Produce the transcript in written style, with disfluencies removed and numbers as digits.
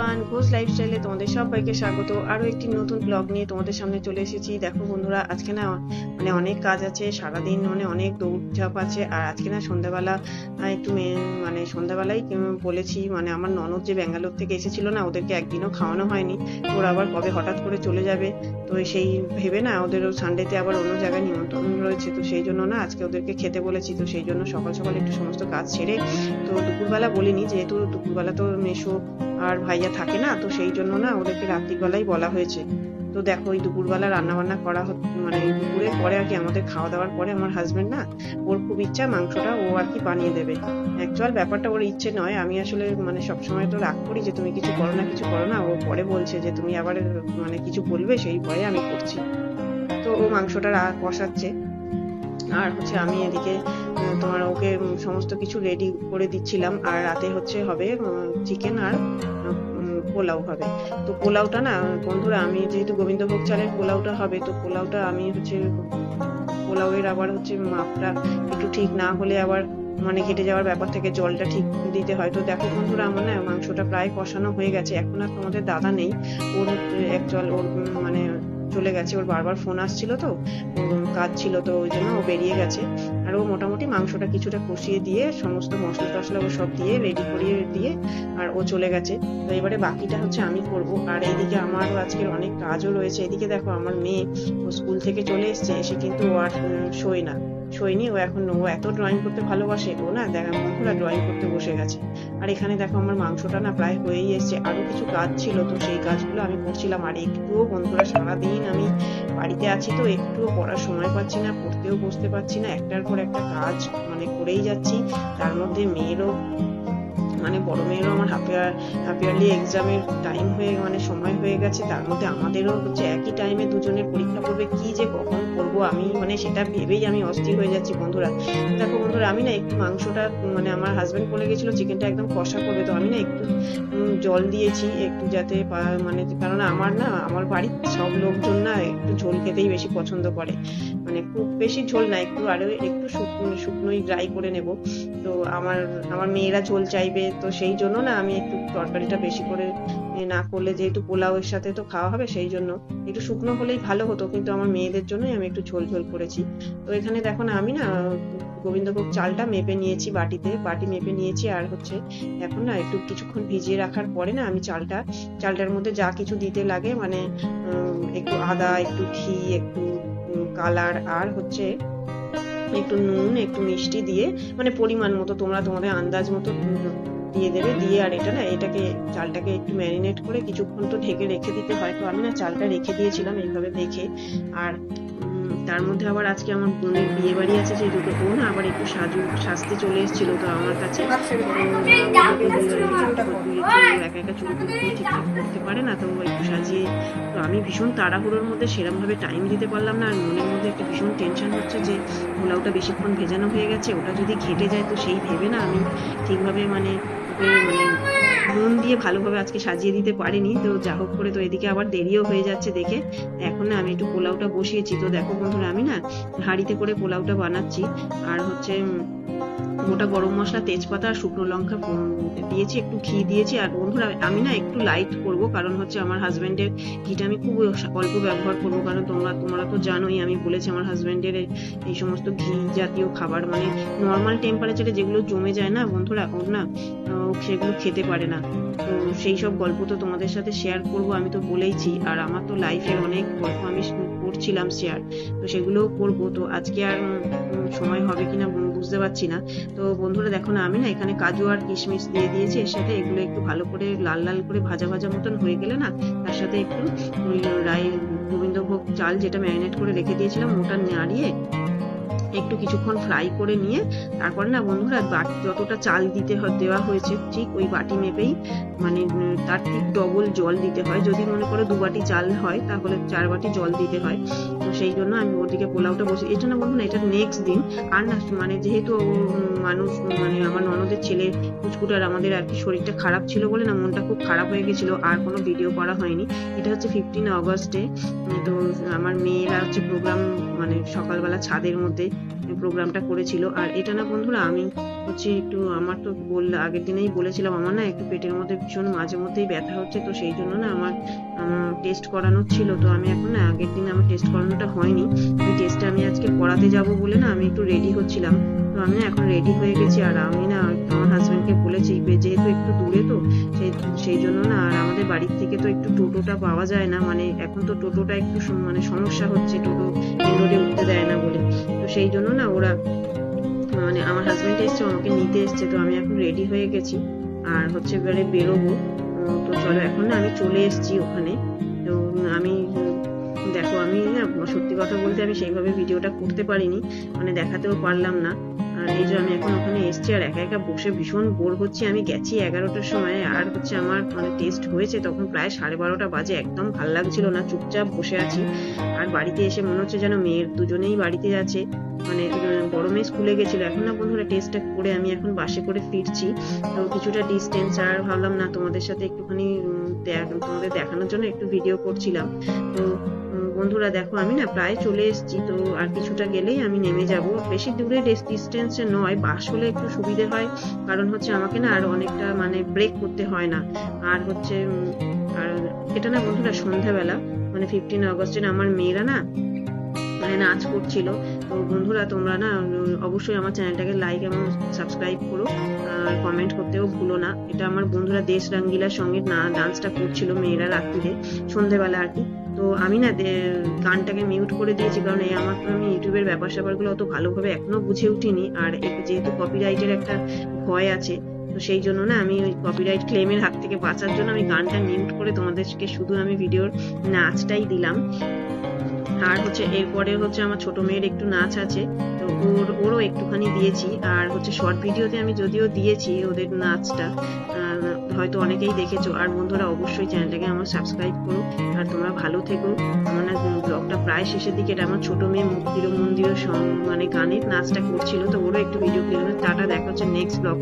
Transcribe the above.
Everyone, Ghosh লাইফস্টাইলে তোমাদের সবাইকে স্বাগত। আরো একটি নতুন ব্লগ নিয়ে তোমাদের সামনে চলে এসেছি। দেখো বন্ধুরা, আজকে না মানে অনেক কাজ আছে, সারাদিন মানে অনেক দৌড়ঝাঁপ আছে। আর আজকে না সন্ধ্যাবেলা একটু মানে সন্ধ্যাবেলায় বলেছি, মানে আমার ননদ যে ব্যাঙ্গালোর থেকে এসেছিল না, ওদেরকে একদিনও খাওয়ানো হয়নি। ওরা আবার কবে হঠাৎ করে চলে যাবে, তো সেই ভেবে না ওদের সানডেতে আবার অন্য জায়গায় নিমন্ত্রণ রয়েছে, তো সেই জন্য না আজকে ওদেরকে খেতে বলেছি। তো সেই জন্য সকাল সকাল একটু সমস্ত কাজ ছেড়ে, তো দুপুরবেলা বলিনি, যেহেতু দুপুরবেলা তো মেশো আর ভাইয়া থাকে না, তো সেই জন্য না ওদেরকে রাত্রিবেলাই বলা হয়েছে। তো দেখো ওই দুপুরবেলা রান্না বান্না করা মানে দুপুরের পরে আর কি, আমাদের খাওয়া দাওয়ার পরে আমার হাজবেন্ড না, ওর খুব ইচ্ছা মাংসটা ও আর কি বানিয়ে দেবে। অ্যাকচুয়াল ব্যাপারটা ওর ইচ্ছে নয়, আমি আসলে মানে সবসময় তো রাগ করি যে তুমি কিছু করো না কিছু করো না, ও পরে বলছে যে তুমি আবার মানে কিছু বলবে, সেই ভয়ে আমি করছি। তো ও মাংসটা কষাচ্ছে, আর হচ্ছে আমি এদিকে তোমার ওকে সমস্ত কিছু রেডি করে দিচ্ছিলাম। আর রাতে হচ্ছে হবে চিকেন আর পোলাও হবে। তো পোলাওটা না বন্ধুরা, আমি যেহেতু গোবিন্দভোগ চালের পোলাওটা হবে, তো পোলাওটা আমি হচ্ছে পোলাওয়ের আবার হচ্ছে মাপটা একটু ঠিক না হলে আবার মানে কেটে যাওয়ার ব্যাপার থেকে জলটা ঠিক দিতে হয়। তো দেখো বন্ধুরা, আমার না মাংসটা প্রায় কষানো হয়ে গেছে। এখন আর তোমাদের দাদা নেই, ওর অ্যাকচুয়াল ওর মানে চলে গেছে, ওর বারবার ফোন আসছিল, তো কাজ ছিল, তো ওই জন্য ও বেরিয়ে গেছে। আর ও মোটামুটি মাংসটা কিছুটা কষিয়ে দিয়ে সমস্ত মশলা টসলা ও সব দিয়ে রেডি করিয়ে দিয়ে আর ও চলে গেছে। তো এবারে বাকিটা হচ্ছে আমি করব। আর এইদিকে আমারও আজকের অনেক কাজও রয়েছে। এদিকে দেখো আমার মেয়ে, ও স্কুল থেকে চলে এসছে, এসে কিন্তু ও আর শোয়নি। ও এখন ও এত ড্রয়িং করতে ভালোবাসে, ও না দেখা বন্ধুরা ড্রয়িং করতে বসে গেছে। আর এখানে দেখো আমার মাংসটা না প্রায় হয়েই এসছে, আরো কিছু কাজ ছিল, তো সেই কাজগুলো আমি করছিলাম। আর একটুও বন্ধুরা সারাদিন আমি বাড়িতে আছি, তো একটুও পড়ার সময় পাচ্ছি না, পড়তেও বসতে পারছি না, একটার পর একটা কাজ মানে করেই যাচ্ছি। তার মধ্যে মেয়েরও মানে বড় মেয়েরও আমার হাফ ইয়ারলি এক্সামের টাইম হয়ে মানে সময় হয়ে গেছে। তার মধ্যে আমাদেরও হচ্ছে একই টাইমে দুজনের পরীক্ষা পড়বে, কি যে কখন করবো আমি মানে সেটা ভেবেই আমি অস্থির হয়ে যাচ্ছি বন্ধুরা। দেখো বন্ধুরা, আমি না একটু মাংসটা মানে আমার হাজবেন্ড বলে গেছিল চিকেনটা একদম কষা করবে, তো আমি না একটু জল দিয়েছি একটু, যাতে মানে কারণ আমার বাড়ির সব লোকজন না একটু ঝোল খেতেই বেশি পছন্দ করে, মানে খুব বেশি ঝোল না, একটু আরো একটু শুকনোই ড্রাই করে নেব। তো আমার মেয়েরা ঝোল চাইবে, তো সেই জন্য না আমি একটু তরকারিটা বেশি করে না করলে, যেহেতু পোলাওয়ের সাথে তো খাওয়া হবে, সেই জন্য একটু শুকনো হলেই ভালো হতো, কিন্তু আমার মেয়েদের জন্যই আমি একটু ঝোল করেছি। তো এখানে দেখো না আমি না গোবিন্দভোগ চালটা মেপে নিয়েছি, বাটি মেপে নিয়েছি। আর হচ্ছে এখন না একটু কিছুক্ষণ ভিজিয়ে রাখার পরে না আমি চালটার মধ্যে যা কিছু দিতে লাগে, মানে একটু আদা, একটু ঘি, একটু কালার, আর হচ্ছে একটু নুন, একটু মিষ্টি দিয়ে মানে পরিমাণ মতো তোমরা তোমাদের আন্দাজ মতো দিয়ে দেবে, দিয়ে আর চালটাকে একটু ম্যারিনেট করে কিছুক্ষণ তো ঢেকে রেখে দিতে হয়। তো আমি না চালটা রেখে দিয়েছিলাম এইভাবে দেখে। আর তার মধ্যে আবার আজকে আমার বোনের বিয়ে বাড়ি আছে, যেহেতু তো ও না আবার একটু সাজতে চলে এসেছিল তো আমার কাছে। একা একা চুল ঠিকঠাক করতে পারে না, তো একটু সাজিয়ে, তো আমি ভীষণ তাড়াহুড়োর মধ্যে সেরকম ভাবে টাইম দিতে পারলাম না। আর মনের মধ্যে একটা ভীষণ টেনশন হচ্ছে যে পোলাওটা বেশিক্ষণ ভেজানো হয়ে গেছে, ওটা যদি ঘেটে যায়, তো সেই ভেবে না আমি ঠিকভাবে মানে মন দিয়ে ভালোভাবে আজকে সাজিয়ে দিতে পারিনি। তো যা হোক করে, তো এদিকে আবার দেরিও হয়ে যাচ্ছে দেখে, এখন না আমি একটু পোলাওটা বসিয়েছি। তো দেখো বন্ধুরা, আমি না হাঁড়িতে করে পোলাওটা বানাচ্ছি। আর হচ্ছে গোটা গরম মশলা, তেজপাতা আর শুকনো লঙ্কা দিয়েছি, একটু ঘি দিয়েছি। আর বন্ধুরা আমি না একটু লাইট করব, কারণ হচ্ছে আমার হাজবেন্ডের ঘিটা আমি খুব অল্প ব্যবহার করবো, কারণ তোমরা তো জানোই, আমি বলেছি আমার হাজবেন্ডের এই সমস্ত ঘি জাতীয় খাবার মানে নর্মাল টেম্পারেচারে যেগুলো জমে যায় না বন্ধুরা, ওর না সেগুলো খেতে পারে না। তো সেই সব গল্প তো তোমাদের সাথে শেয়ার করব, আমি তো বলেইছি। আর আমার তো লাইফের অনেক গল্প আমি করছিলাম শেয়ার, তো সেগুলোও করবো। তো আজকে আর সময় হবে কিনা বুঝতে পারছি না। তো বন্ধুরা দেখো না, আমি না এখানে কাজু আর কিশমিশ দিয়ে দিয়েছি এর সাথে। এগুলো একটু ভালো করে লাল লাল করে ভাজা মতন হয়ে গেলে না, তার সাথে একটু গোবিন্দভোগ চাল যেটা ম্যারিনেট করে রেখে দিয়েছিলাম, ওটা নাড়িয়ে একটু কিছুক্ষণ ফ্রাই করে নিয়ে তারপরে না বন্ধুরা যতটা চাল দেওয়া হয়েছে ঠিক ওই বাটি মেপেই মানে তার ঠিক ডবল জল দিতে হয়। যদি মনে করো 2 বাটি চাল হয়, তাহলে 4 বাটি জল দিতে হয়। তো সেই জন্য আমি ওদিকে পোলাওটা বসে, এটা না বন্ধুরা এটা নেক্সট দিন। আর না মানে যেহেতু মানুষ মানে আমার ননদের ছেলে কুচকুটার আমাদের আর কি শরীরটা খারাপ ছিল বলে না মনটা খুব খারাপ হয়ে গেছিল, আর কোনো ভিডিও করা হয়নি। এটা হচ্ছে 15 অগস্টে। তো আমার মেয়েরা হচ্ছে প্রোগ্রাম মানে সকালবেলা ছাদের মধ্যে প্রোগ্রামটা করেছিল। আর এটা না বন্ধুরা আমি হচ্ছে একটু আমার তো আগের দিনেই বলেছিলাম আমার না একটু পেটের মধ্যে ভীষণ মাঝে মধ্যেই ব্যথা হচ্ছে, তো সেই জন্য না আমার টেস্ট করানোর ছিল। তো আমি এখন না আগের দিন আমার টেস্ট করানোটা হয়নি, ওই টেস্টটা আমি আজকে করাতে যাব বলে না আমি একটু রেডি হচ্ছিলাম। তো আমি না এখন রেডি হয়ে গেছি, আর আমি না আমার হাজবেন্ডকে বলেছি যেহেতু একটু দূরে তো সেই জন্য না, আর আমাদের বাড়ির থেকে তো একটু টোটোটা পাওয়া যায় না, মানে এখন তো টোটোটা একটু মানে সমস্যা হচ্ছে, টোটো মেন রোডে উঠতে দেয় না বলে। তো সেই জন্য না ওরা মানে আমার হাজবেন্ড এসছে, আমাকে নিতে এসছে। তো আমি এখন রেডি হয়ে গেছি আর হচ্ছে এবারে বেরোবো। তো চলো এখন না আমি চলে এসেছি ওখানে। তো আমি দেখো আমি না সত্যি কথা বলতে আমি সেইভাবে ভিডিওটা করতে পারিনি, মানে দেখাতেও পারলাম না। আর এই যে আমি এখন ওখানে এসছি আর একা একা বসে ভীষণ বোর হচ্ছি। আমি গেছি 11টার সময়, আর হচ্ছে আমার মানে টেস্ট হয়েছে তখন প্রায় 12:30 বাজে। একদম ভাল লাগছিল না, চুপচাপ বসে আছি। আর বাড়িতে এসে মনে হচ্ছে যেন মেয়ের দুজনেই বাড়িতে আছে, মানে বড় মেয়ে স্কুলে গেছিল। এখন না বন্ধুরা টেস্টটা করে আমি এখন বাসে করে ফিরছি, তো কিছুটা ডিস্টেন্স, আর ভাবলাম না তোমাদের সাথে একটুখানি তোমাদের দেখানোর জন্য একটু ভিডিও করছিলাম। তো বন্ধুরা দেখো আমি না প্রায় চলে এসেছি, তো আর কিছুটা গেলেই আমি নেমে যাব। বেশি দূরে ডিস্টেন্সে নয়, বাস হলে একটু সুবিধে হয়, কারণ হচ্ছে আমাকে না আর অনেকটা মানে ব্রেক করতে হয় না। আর হচ্ছে আর এটা না বন্ধুরা সন্ধ্যাবেলা, মানে 15 আগস্টের আমার মেয়েরা না মানে নাচ করছিল। তো বন্ধুরা তোমরা না অবশ্যই আমার চ্যানেলটাকে লাইক এবং সাবস্ক্রাইব করো, আর কমেন্ট করতেও ভুলো না। এটা আমার বন্ধুরা দেশ রঙ্গিলার সঙ্গে ডান্সটা করছিল মেয়েরা রাত্রিরে, সন্ধেবেলা আর কি। তো আমি না গানটাকে মিউট করে দিয়েছি, কারণ আমার তো আমি ইউটিউবের ব্যাপার স্যাপারগুলো অত ভালোভাবে এখনো বুঝে উঠিনি, আর যেহেতু কপিরাইটের একটা ভয় আছে, তো সেই জন্য না আমি ওই কপিরাইট ক্লেমের হাত থেকে বাঁচার জন্য আমি গানটা মিউট করে তোমাদেরকে শুধু আমি ভিডিওর নাচটাই দিলাম। আর হচ্ছে এরপরে হচ্ছে আমার ছোট মেয়ের একটু নাচ আছে, তো ওরও একটুখানি দিয়েছি। আর হচ্ছে শর্ট ভিডিওতে আমি যদিও দিয়েছি ওদের নাচটা, হয়তো অনেকেই দেখেছো। আর বন্ধুরা অবশ্যই চ্যানেলটাকে আমার সাবস্ক্রাইব করো, আর তোমরা ভালো থেকো। আমার না ব্লগটা প্রায় শেষের দিকে, এটা আমার ছোট মেয়ে মুক্তির মন্দিরের মানে গানের নাচটা করছিল, তো ওরও একটু ভিডিও ক্লিপ। টাটা, দেখা হচ্ছে নেক্সট ব্লগে।